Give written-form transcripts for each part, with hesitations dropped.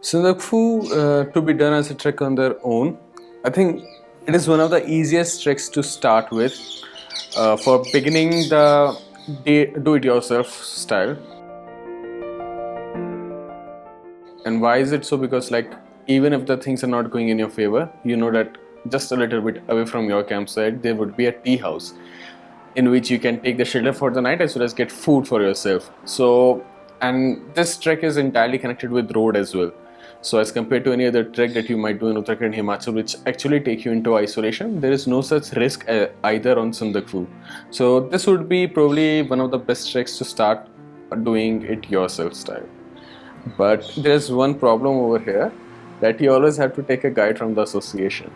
Sandakphu to be done as a trek on their own, I think it is one of the easiest treks to start with for beginning the do-it-yourself style. And why is it so? Because like even if the things are not going in your favor, you know that just a little bit away from your campsite there would be a tea house in which you can take the shelter for the night as well as get food for yourself. So, and this trek is entirely connected with road as well. So as compared to any other trek that you might do in Uttarakhand, Himachal, which actually take you into isolation, there is no such risk either on Sandakphu. So this would be probably one of the best treks to start doing it yourself style. But there's one problem over here, that you always have to take a guide from the association.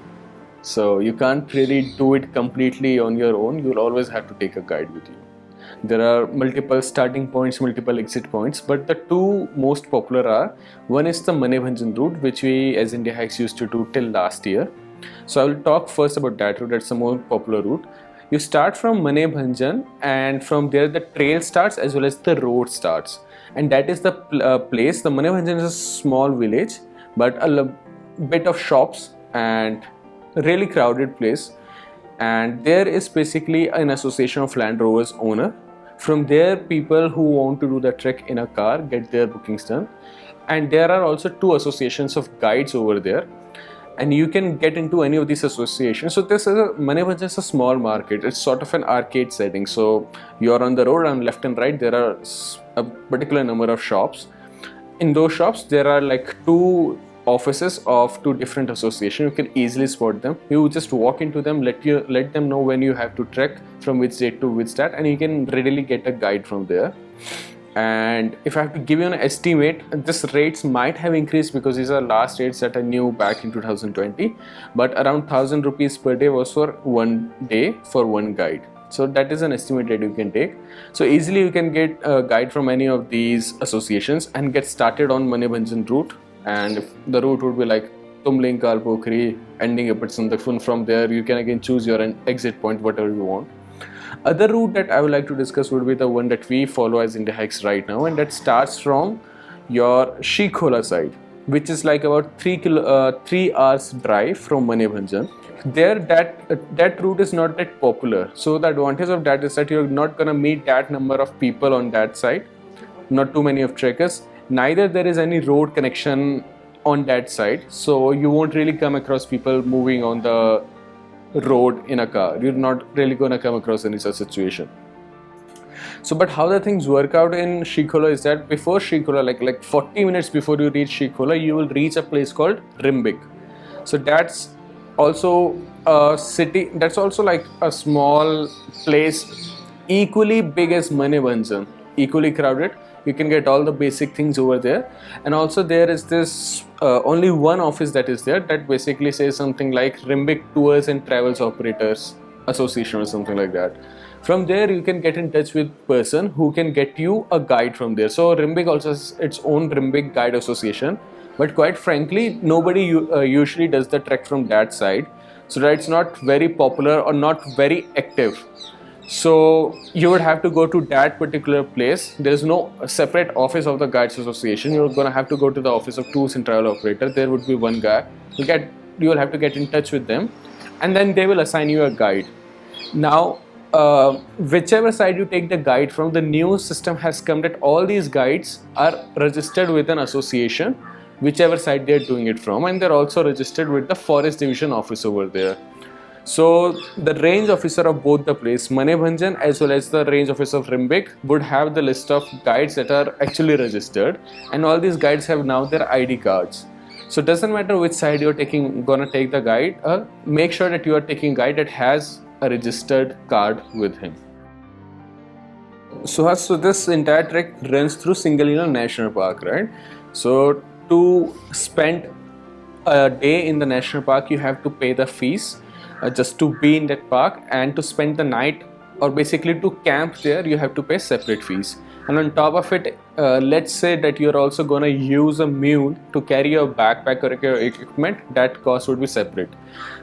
So you can't really do it completely on your own, you'll always have to take a guide with you. There are multiple starting points, multiple exit points, but the two most popular are, one is the Manebhanjan route, which we as Indiahikes used to do till last year. So I will talk first about that route, that's the more popular route. You start from Manebhanjan and from there the trail starts as well as the road starts. And that is the place, the Manebhanjan is a small village, but a bit of shops and really crowded place. And there is basically an association of Land Rovers owner. From there, people who want to do the trek in a car get their bookings done. And there are also two associations of guides over there, and you can get into any of these associations. So this is Manebhanjan is a small market. It's sort of an arcade setting. So you're on the road and left and right there are a particular number of shops. In those shops there are like two offices of two different associations. You can easily spot them. You just walk into them, let them know when you have to trek, from which date to which date, and you can readily get a guide from there. And if I have to give you an estimate, this rates might have increased because these are last rates that I knew back in 2020, but around 1000 rupees per day was for one day for one guide. So that is an estimate that you can take. So easily you can get a guide from any of these associations and get started on Manebhanjan route. And if the route would be like tumling, kalipokhri, ending up at Sandakphu. From there you can again choose your exit point, whatever you want. Other route that I would like to discuss would be the one that we follow as Indiahikes right now, and that starts from your srikhola side, which is like about 3 hours drive from Manebhanjan. There that route is not that popular. So the advantage of that is that you're not gonna meet that number of people on that side, not too many of trekkers. Neither there is any road connection on that side, so you won't really come across people moving on the road in a car. You're not really gonna come across any such situation. So but how the things work out in Srikhola is that before Srikhola, like 40 minutes before you reach Srikhola, you will reach a place called Rimbik. So that's also a city, that's also like a small place, equally big as Manebhanjan, equally crowded. You can get all the basic things over there. And also there is this only one office that is there that basically says something like Rimbik Tours and Travels Operators Association or something like that. From there you can get in touch with person who can get you a guide from there. So Rimbik also has its own Rimbik Guide Association, but quite frankly nobody usually does the trek from that side, so that it's not very popular or not very active. So you would have to go to that particular place. There is no separate office of the Guides Association. You're gonna have to go to the office of Tours and Travel Operator. There would be one guy. You will have to get in touch with them, and then they will assign you a guide. Now, whichever side you take the guide from, the new system has come that all these guides are registered with an association, whichever side they're doing it from, and they're also registered with the Forest Division office over there. So the range officer of both the place, Manebhanjan as well as the range officer of Rimbik, would have the list of guides that are actually registered, and all these guides have now their ID cards. So it doesn't matter which side you're gonna take the guide, make sure that you are taking a guide that has a registered card with him. So this entire trek runs through Singalila National Park, right? So to spend a day in the national park, you have to pay the fees just to be in that park, and to spend the night or basically to camp there you have to pay separate fees. And on top of it, let's say that you're also gonna use a mule to carry your backpack or your equipment, that cost would be separate.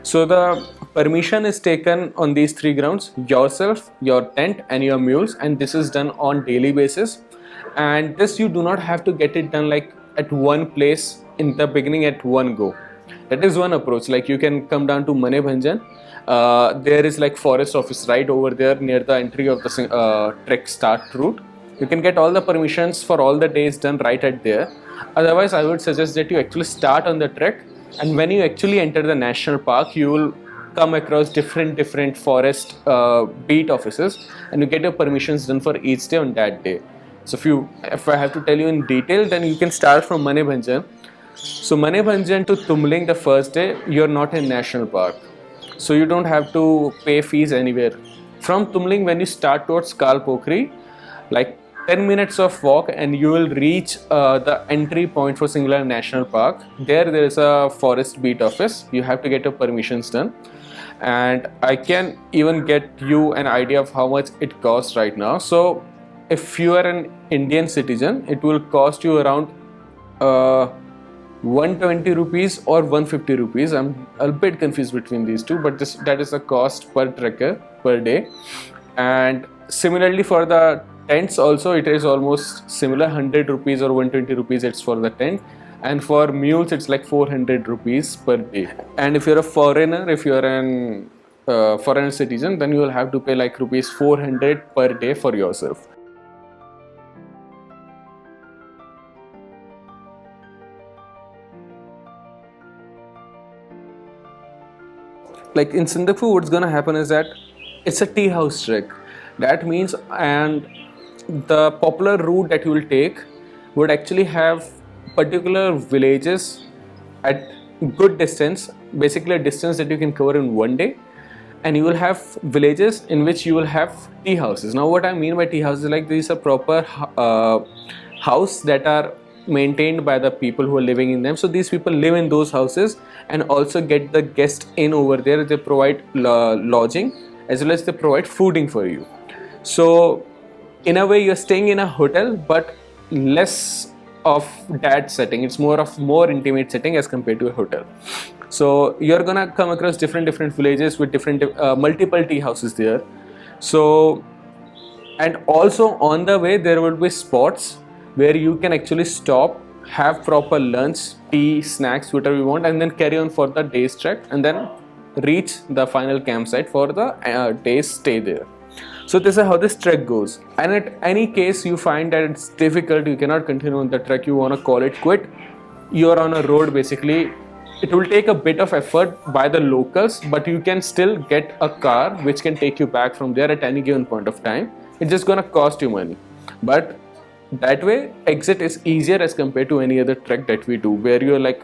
So the permission is taken on these three grounds: yourself, your tent and your mules, and this is done on daily basis. And this you do not have to get it done like at one place in the beginning at one go. That is one approach. Like you can come down to Manebhanjan. There is like forest office right over there near the entry of the trek start route. You can get all the permissions for all the days done right at there. Otherwise, I would suggest that you actually start on the trek, and when you actually enter the national park, you will come across different forest beat offices, and you get your permissions done for each day on that day. So if I have to tell you in detail, then you can start from Manebhanjan. So Manebhanjan to Tumling the first day, you're not in national park, so you don't have to pay fees anywhere. From Tumling, when you start towards Kalipokhri, like 10 minutes of walk and you will reach the entry point for Singla National Park. There is a forest beat office. You have to get your permissions done, and I can even get you an idea of how much it costs right now. So if you are an Indian citizen, it will cost you around 120 rupees or 150 rupees. I'm a bit confused between these two, but that is the cost per trekker per day. And similarly for the tents also, it is almost similar, 100 rupees or 120 rupees it's for the tent, and for mules it's like 400 rupees per day. And if you're a foreigner, if you're an foreign citizen, then you will have to pay like rupees 400 per day for yourself. Like in Sandakphu, what's gonna happen is that it's a tea house trek. That means, and the popular route that you will take would actually have particular villages at good distance, basically a distance that you can cover in one day, and you will have villages in which you will have tea houses. Now what I mean by tea houses, like these are proper house that are maintained by the people who are living in them. So these people live in those houses and also get the guest in over there. They provide lodging as well as they provide fooding for you. So in a way you're staying in a hotel, but less of that setting. It's more intimate setting as compared to a hotel. So you're gonna come across different villages with different multiple tea houses there. So, and also on the way there will be spots where you can actually stop, have proper lunch, tea, snacks, whatever you want, and then carry on for the day's trek, and then reach the final campsite for the day's stay there. So this is how this trek goes. And at any case you find that it's difficult, you cannot continue on the trek, you want to call it quit, you're on a road basically. It will take a bit of effort by the locals, but you can still get a car which can take you back from there at any given point of time. It's just gonna cost you money, but that way exit is easier as compared to any other trek that we do, where you're like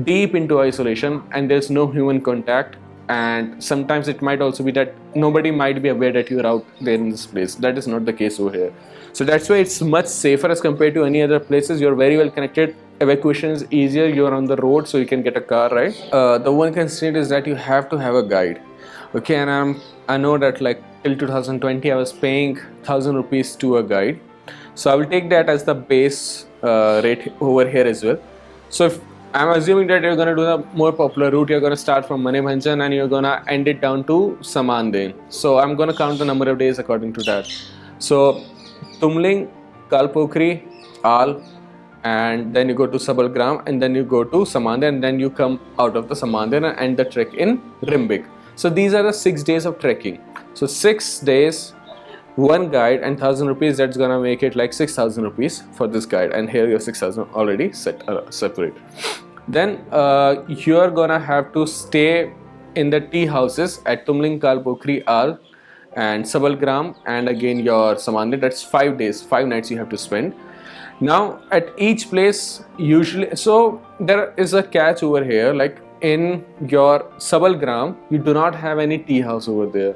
deep into isolation and there's no human contact, and sometimes it might also be that nobody might be aware that you're out there in this place. That is not the case over here. So that's why it's much safer as compared to any other places. You're very well connected, evacuation is easier, you're on the road so you can get a car, right? The one constraint is that you have to have a guide. Okay, and I know that like till 2020 I was paying 1000 rupees to a guide. So I will take that as the base rate over here as well. So if I'm assuming that you're going to do the more popular route, you're going to start from Manebhanjan and you're going to end it down to Samandin. So I'm going to count the number of days according to that. So Tumling, Kalipokhri, Al, and then you go to Sabalgram, and then you go to Samandin, and then you come out of the Samandin and end the trek in Rimbik. So these are the 6 days of trekking. So 6 days, one guide, and 1000 rupees, that's gonna make it like 6000 rupees for this guide, and here your 6000 already separate. Then you're gonna have to stay in the tea houses at Tumling, Kalipokhri, Al, and Sabalgram, and again your Samandin. That's 5 days, 5 nights you have to spend. Now at each place usually, so there is a catch over here, like in your Sabalgram you do not have any tea house over there.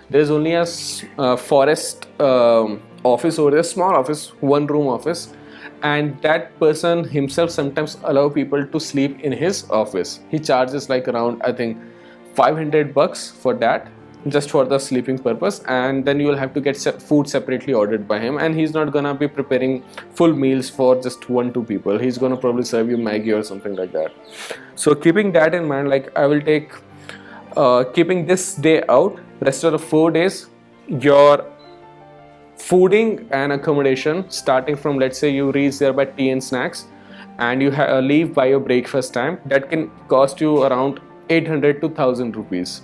There is only a forest office over there, small office, one room office, and that person himself sometimes allow people to sleep in his office. He charges like around, I think, 500 bucks for that, just for the sleeping purpose, and then you will have to get food separately ordered by him, and he's not gonna be preparing full meals for just 1-2 people. He's gonna probably serve you Maggie or something like that. So keeping that in mind, like I will take keeping this day out, rest of the 4 days, your fooding and accommodation, starting from, let's say you reach there by tea and snacks, and you leave by your breakfast time, that can cost you around 800 to 1000 rupees.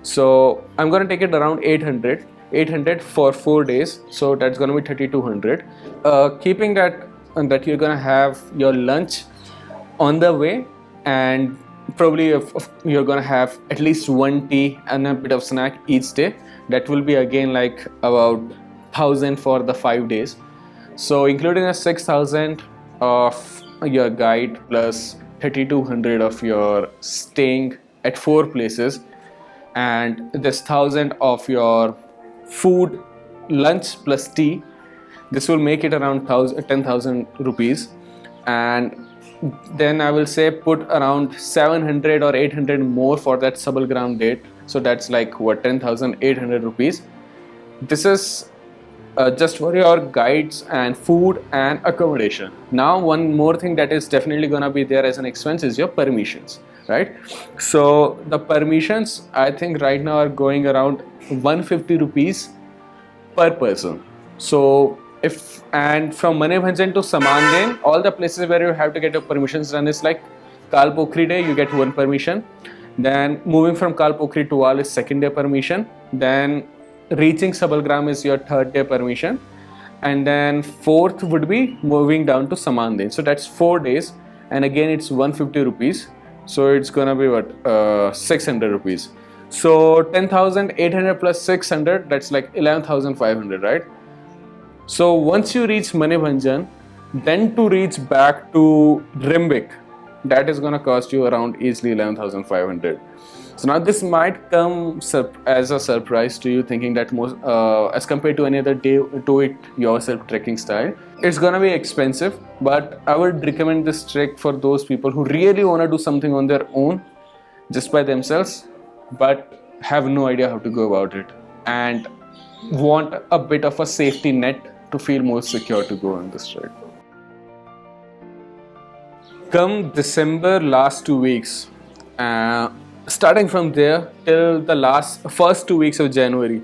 So I'm gonna take it around 800 for 4 days, so that's gonna be 3200. Keeping that you're gonna have your lunch on the way, and probably if you're gonna have at least one tea and a bit of snack each day, that will be again like about 1000 for the 5 days. So including a 6000 of your guide plus 3200 of your staying at 4 places, and this 1000 of your food, lunch plus tea, this will make it around 10,000 rupees. And then I will say put around 700 or 800 more for that sabal date, so that's like what, 10,800 rupees. This is just for your guides and food and accommodation. Now one more thing that is definitely gonna be there as an expense is your permissions, right? So the permissions, I think right now are going around 150 rupees per person. So if, and from Manebhanjan to Samanden, all the places where you have to get your permissions done is like Kalipokhri day, you get 1 permission. Then moving from Kalipokhri to Wal is 2nd day permission. Then reaching Sabalgram is your 3rd day permission. And then 4th would be moving down to Samanden. So that's 4 days. And again, it's 150 rupees. So it's gonna be what, 600 rupees. So 10,800 plus 600, that's like 11,500, right? So once you reach Manebhanjan, then to reach back to Rimbik, that is gonna cost you around easily 11,500. So now this might come as a surprise to you, thinking that most, as compared to any other day, do it yourself trekking style, it's gonna be expensive. But I would recommend this trek for those people who really wanna do something on their own, just by themselves, but have no idea how to go about it, and want a bit of a safety net to feel more secure to go on this trek. Come December last 2 weeks, starting from there till the first 2 weeks of January,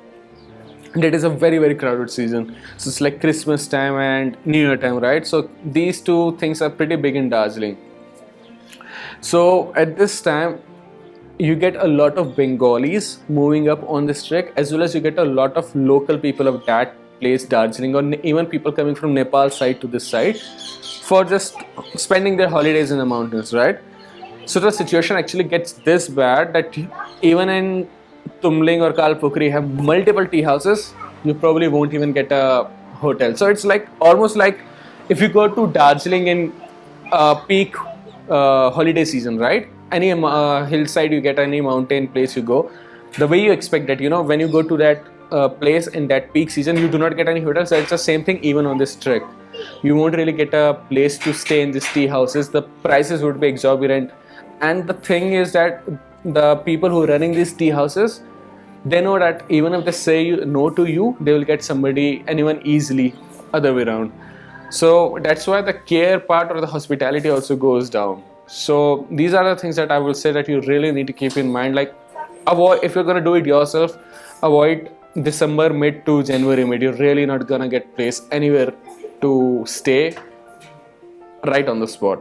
and it is a very crowded season. So it's like Christmas time and New Year time, right? So these two things are pretty big in Darjeeling. So at this time you get a lot of Bengalis moving up on this trek, as well as you get a lot of local people of that place, Darjeeling, or even people coming from Nepal side to this side for just spending their holidays in the mountains, right? So the situation actually gets this bad that even in Tumling or Kalipokhri have multiple tea houses, you probably won't even get a hotel. So it's like almost like if you go to Darjeeling in peak holiday season, right? Any hillside you get, any mountain place you go, the way you expect that, when you go to that place in that peak season, you do not get any hotels. So it's the same thing even on this trek. You won't really get a place to stay in these tea houses. The prices would be exorbitant. And the thing is that the people who are running these tea houses, they know that even if they say no to you, they will get anyone easily, other way around. So that's why the care part or the hospitality also goes down. So these are the things that I will say that you really need to keep in mind. Like, avoid, if you're going to do it yourself, avoid December mid to January mid. You're really not going to get place anywhere to stay right on the spot.